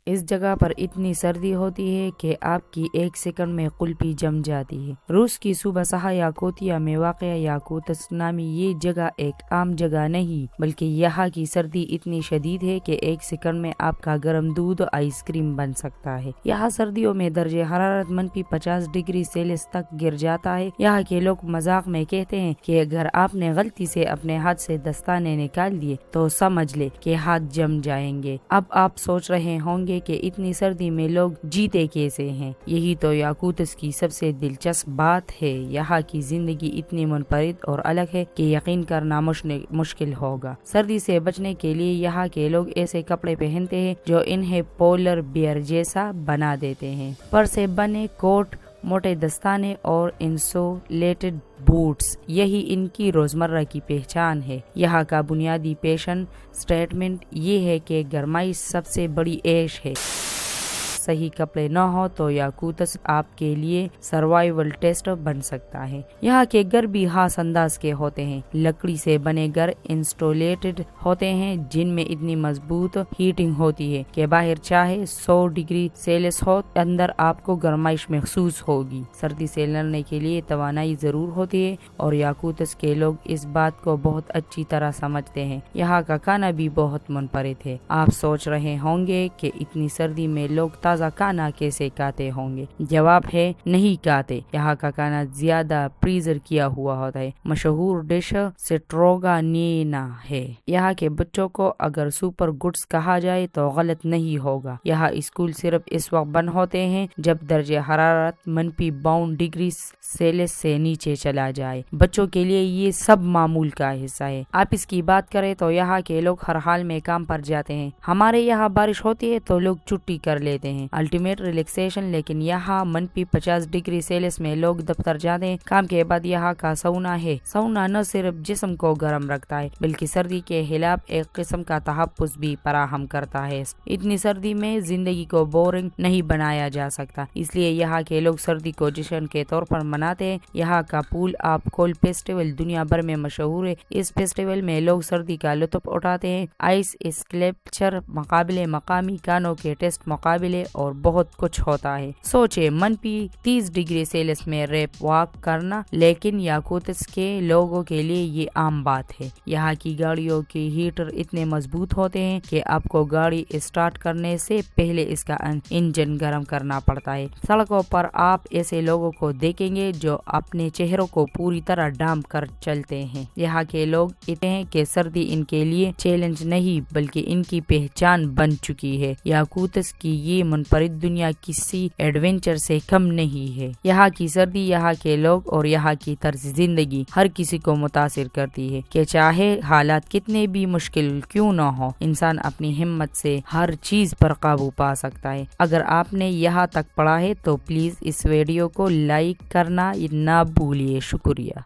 इस जगह पर इतनी सर्दी होती है कि आपकी एक सेकंड में कुल्फी जम जाती है। रूस की सूबा सहा याकूतिया में वाक़ याकूतस्क नामी ये जगह एक आम जगह नहीं, बल्कि यहाँ की सर्दी इतनी शदीद है कि एक सेकंड में आपका गर्म दूध आइसक्रीम बन सकता है। यहाँ सर्दियों में दर्जे हरारत -50 डिग्री सेल्सियस तक गिर जाता है। यहाँ के लोग मजाक में कहते हैं कि अगर आपने गलती से अपने हाथ से दस्ताने निकाल दिए तो समझ ले कि हाथ जम जाएंगे। अब आप सोच रहे होंगे कि इतनी सर्दी में लोग जीते कैसे हैं। यही तो याकूतस्क की सबसे दिलचस्प बात है। यहाँ की जिंदगी इतनी मुनफरिद और अलग है कि यकीन करना मुश्किल होगा। सर्दी से बचने के लिए यहाँ के लोग ऐसे कपड़े पहनते हैं जो इन्हें पोलर बियर जैसा बना देते हैं। पर से बने कोट, मोटे दस्ताने और इंसुलेटेड बूट्स, यही इनकी रोजमर्रा की पहचान है। यहाँ का बुनियादी पैशन स्टेटमेंट ये है कि गर्माइश सबसे बड़ी ऐश है। सही कपड़े न हो तो याकूतस्क आपके लिए सर्वाइवल टेस्ट बन सकता है। यहाँ के घर भी खास अंदाज के होते हैं। लकड़ी से बने घर इंस्टॉलेटेड होते हैं जिनमें इतनी मजबूत हीटिंग होती है कि बाहर चाहे 100 डिग्री सेल्सियस हो, अंदर आपको गर्माइश महसूस होगी। सर्दी से लड़ने के लिए तवानाई जरूर होती है और याकूतस्क के लोग इस बात को बहुत अच्छी तरह समझते हैं। यहाँ का खाना भी बहुत मुनफरिद है। आप सोच रहे होंगे कि इतनी सर्दी में लोग ताज़ा खाना कैसे खाते होंगे। जवाब है नहीं खाते। यहाँ का खाना ज्यादा फ्रीजर किया हुआ होता है। मशहूर डिश स्ट्रोगानीना है। यहाँ के बच्चों को अगर सुपर गुड्स कहा जाए तो गलत नहीं होगा। यहाँ स्कूल सिर्फ इस वक्त बंद होते हैं जब दर्जे हरारत -52 डिग्री सेल्सियस से नीचे चला जाए। बच्चों के लिए ये सब मामूल का हिस्सा है। आप इसकी बात करें तो यहाँ के लोग हर हाल में काम पर जाते हैं। हमारे यहाँ बारिश होती है तो लोग छुट्टी कर लेते हैं, अल्टीमेट रिलैक्सेशन। लेकिन यहाँ -50 डिग्री सेल्सियस में लोग दफ्तर जाते हैं। काम के बाद यहाँ का सौना है। सौना न सिर्फ जिस्म को गर्म रखता है बल्कि सर्दी के खिलाफ एक किस्म का तहफ़्फ़ुज़ भी फराहम करता है। इतनी सर्दी में जिंदगी को बोरिंग नहीं बनाया जा सकता, इसलिए यहाँ के लोग सर्दी को जश्न के तौर पर मनाते हैं। यहाँ का पूल आप कोल्ड फेस्टिवल दुनिया भर में मशहूर है। इस फेस्टिवल में लोग सर्दी का लुत्फ उठाते हैं। आइस स्कल्पचर मुकाबले, मकामी गानों के टेस्ट मुकाबले और बहुत कुछ होता है। सोचे -30 डिग्री सेल्सियस में रैप वॉक करना, लेकिन याकूतस्क के लोगों के लिए ये आम बात है। यहाँ की गाड़ियों के हीटर इतने मजबूत होते हैं कि आपको गाड़ी स्टार्ट करने से पहले इसका इंजन गर्म करना पड़ता है। सड़कों पर आप ऐसे लोगों को देखेंगे जो अपने चेहरों को पूरी तरह ढांप कर चलते हैं। यहाँ के लोग कहते हैं कि सर्दी इनके लिए चैलेंज नहीं बल्कि इनकी पहचान बन चुकी है। याकूतस्क की ये मुनफरिद दुनिया किसी एडवेंचर से कम नहीं है। यहाँ की सर्दी, यहाँ के लोग और यहाँ की तर्ज जिंदगी हर किसी को मुतासिर करती है कि चाहे हालात कितने भी मुश्किल क्यों न हो, इंसान अपनी हिम्मत से हर चीज पर काबू पा सकता है। अगर आपने यहाँ तक पढ़ा है तो प्लीज इस वीडियो को लाइक करना ना भूलिए। शुक्रिया।